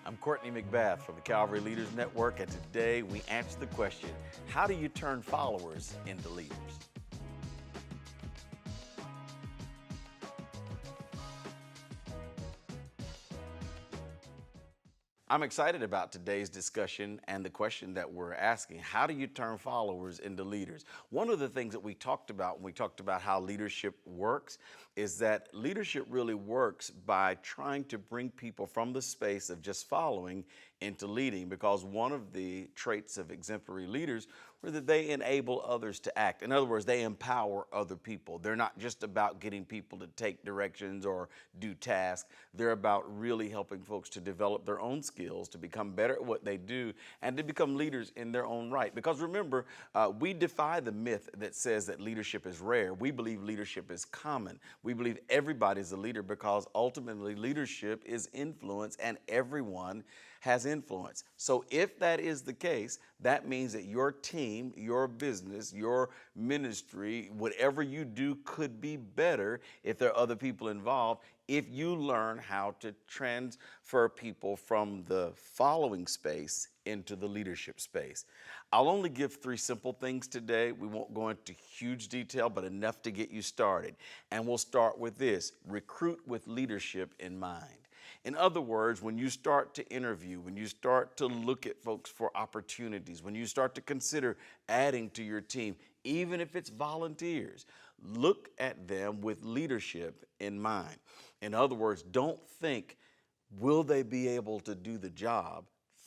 I'm Courtney McBath from the Calvary Leaders Network, and today we answer the question, how do you turn followers into leaders? I'm excited about today's discussion and the question that we're asking. How do you turn followers into leaders? One of the things that we talked about when we talked about how leadership works is that leadership really works by trying to bring people from the space of just following into leading, because one of the traits of exemplary leaders were that they enable others to act. In other words, they empower other people. They're not just about getting people to take directions or do tasks. They're about really helping folks to develop their own skills, to become better at what they do, and to become leaders in their own right. Because remember, we defy the myth that says that leadership is rare. We believe leadership is common. We believe everybody's a leader, because ultimately leadership is influence, and everyone has influence. So if that is the case, that means that your team, your business, your ministry, whatever you do could be better if there are other people involved, if you learn how to transfer people from the following space into the leadership space. I'll only give 3 simple things today. We won't go into huge detail, but enough to get you started. And we'll start with this: recruit with leadership in mind. In other words, when you start to interview, when you start to look at folks for opportunities, when you start to consider adding to your team, even if it's volunteers, look at them with leadership in mind. In other words, don't think, will they be able to do the job?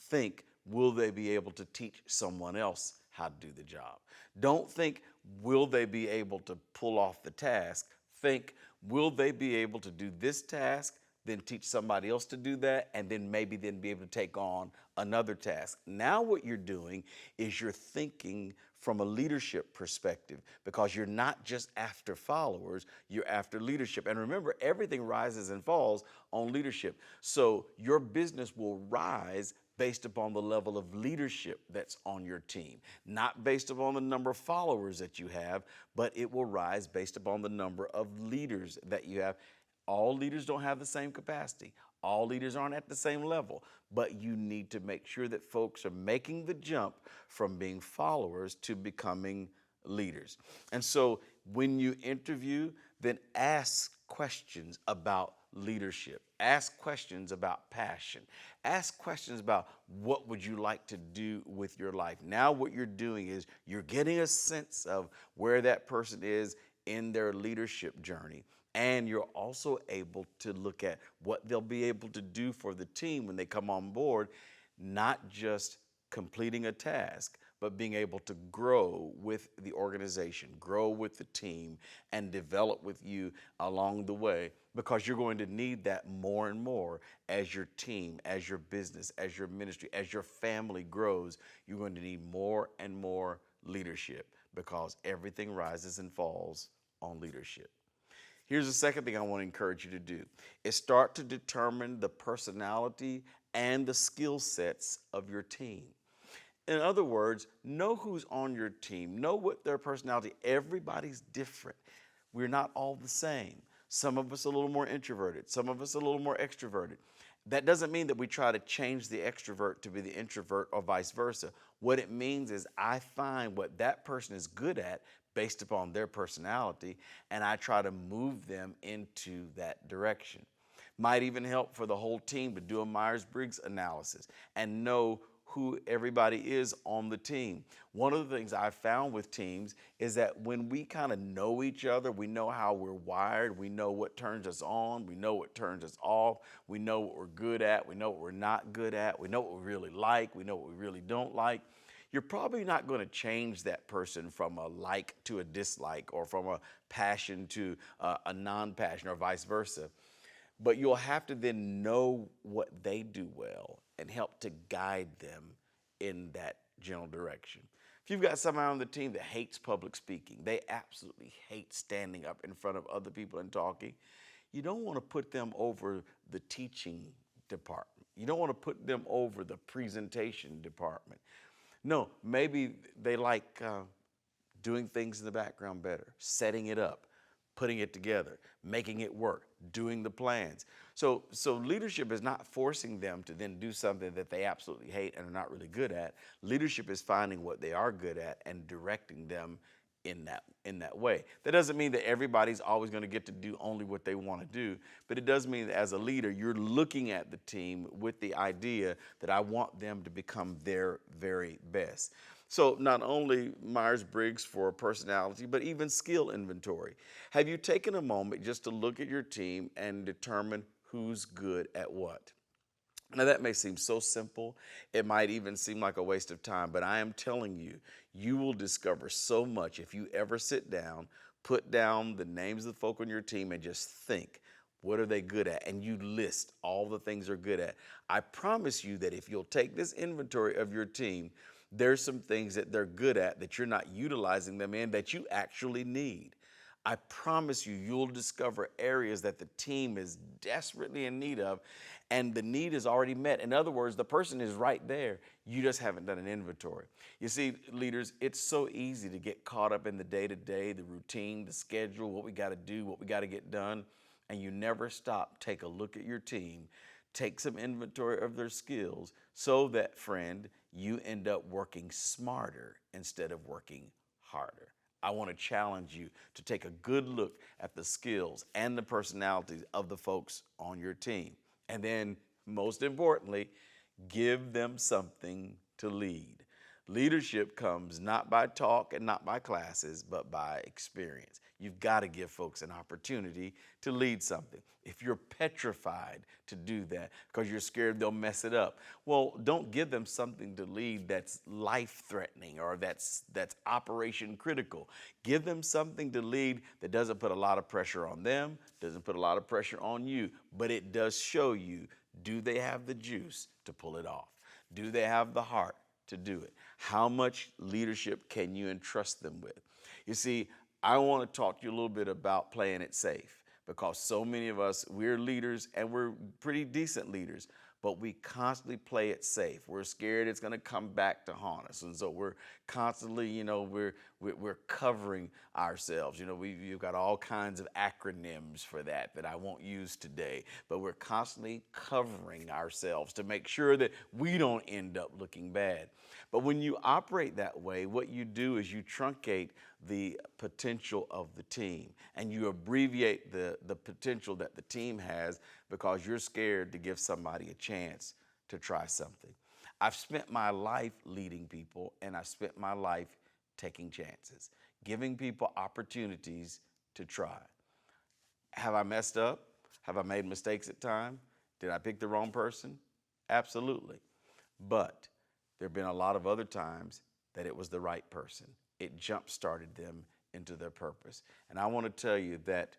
Think, will they be able to teach someone else how to do the job? Don't think, will they be able to pull off the task? Think, will they be able to do this task, then teach somebody else to do that, and then maybe then be able to take on another task. Now what you're doing is you're thinking from a leadership perspective, because you're not just after followers, you're after leadership. And remember, everything rises and falls on leadership. So your business will rise based upon the level of leadership that's on your team, not based upon the number of followers that you have, but it will rise based upon the number of leaders that you have. All leaders don't have the same capacity. All leaders aren't at the same level, but you need to make sure that folks are making the jump from being followers to becoming leaders. And so when you interview, then ask questions about leadership. Ask questions about passion. Ask questions about what would you like to do with your life. Now what you're doing is you're getting a sense of where that person is in their leadership journey. And you're also able to look at what they'll be able to do for the team when they come on board, not just completing a task, but being able to grow with the organization, grow with the team, and develop with you along the way, because you're going to need that more and more as your team, as your business, as your ministry, as your family grows. You're going to need more and more leadership, because everything rises and falls on leadership. Here's the second thing I want to encourage you to do, is start to determine the personality and the skill sets of your team. In other words, know who's on your team, know what their personality. Everybody's different. We're not all the same. Some of us a little more introverted, some of us a little more extroverted. That doesn't mean that we try to change the extrovert to be the introvert or vice versa. What it means is I find what that person is good at based upon their personality, and I try to move them into that direction. Might even help for the whole team to do a Myers-Briggs analysis and know who everybody is on the team. One of the things I've found with teams is that when we kind of know each other, we know how we're wired, we know what turns us on, we know what turns us off, we know what we're good at, we know what we're not good at, we know what we really like, we know what we really don't like. You're probably not going to change that person from a like to a dislike, or from a passion to a non-passion, or vice versa. But you'll have to then know what they do well and help to guide them in that general direction. If you've got somebody on the team that hates public speaking, they absolutely hate standing up in front of other people and talking, you don't want to put them over the teaching department. You don't want to put them over the presentation department. No, maybe they like doing things in the background better, setting it up, putting it together, making it work, doing the plans. So leadership is not forcing them to then do something that they absolutely hate and are not really good at. Leadership is finding what they are good at and directing them in that way. That doesn't mean that everybody's always going to get to do only what they want to do, but it does mean that as a leader, you're looking at the team with the idea that I want them to become their very best. So not only Myers-Briggs for personality, but even skill inventory. Have you taken a moment just to look at your team and determine who's good at what? Now, that may seem so simple, it might even seem like a waste of time, but I am telling you, you will discover so much if you ever sit down, put down the names of the folk on your team, and just think, what are they good at? And you list all the things they're good at. I promise you that if you'll take this inventory of your team, there's some things that they're good at that you're not utilizing them in that you actually need. I promise you, you'll discover areas that the team is desperately in need of, and the need is already met. In other words, the person is right there. You just haven't done an inventory. You see, leaders, it's so easy to get caught up in the day-to-day, the routine, the schedule, what we got to do, what we got to get done, and you never stop. Take a look at your team. Take some inventory of their skills so that, friend, you end up working smarter instead of working harder. I want to challenge you to take a good look at the skills and the personalities of the folks on your team. And then, most importantly, give them something to lead. Leadership comes not by talk and not by classes, but by experience. You've got to give folks an opportunity to lead something. If you're petrified to do that because you're scared they'll mess it up, well, don't give them something to lead that's life-threatening or that's operation critical. Give them something to lead that doesn't put a lot of pressure on them, doesn't put a lot of pressure on you, but it does show you, do they have the juice to pull it off? Do they have the heart to do it? How much leadership can you entrust them with? You see, I want to talk to you a little bit about playing it safe, because so many of us, we're leaders and we're pretty decent leaders, but we constantly play it safe. We're scared it's going to come back to haunt us. And so we're constantly, we're covering ourselves. We've got all kinds of acronyms for that I won't use today, but we're constantly covering ourselves to make sure that we don't end up looking bad. But when you operate that way, what you do is you truncate the potential of the team, and you abbreviate the potential that the team has because you're scared to give somebody a chance to try something. I've spent my life leading people, and I've spent my life taking chances, giving people opportunities to try. Have I messed up? Have I made mistakes at times? Did I pick the wrong person? Absolutely. But there have been a lot of other times that it was the right person. It jump-started them into their purpose. And I want to tell you that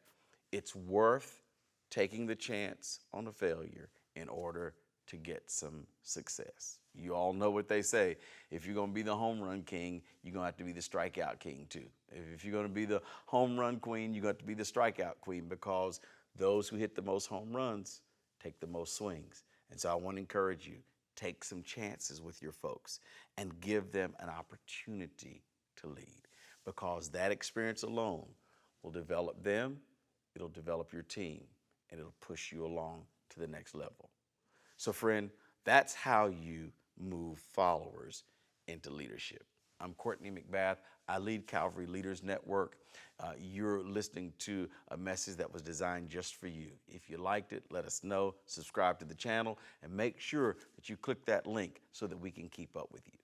it's worth taking the chance on a failure in order to get some success. You all know what they say. If you're going to be the home run king, you're going to have to be the strikeout king too. If you're going to be the home run queen, you're going to have to be the strikeout queen, because those who hit the most home runs take the most swings. And so I want to encourage you, take some chances with your folks and give them an opportunity to lead, because that experience alone will develop them, it'll develop your team, and it'll push you along to the next level. So friend, that's how you move followers into leadership. I'm Courtney McBath. I lead Calvary Leaders Network. You're listening to a message that was designed just for you. If you liked it, let us know. Subscribe to the channel and make sure that you click that link so that we can keep up with you.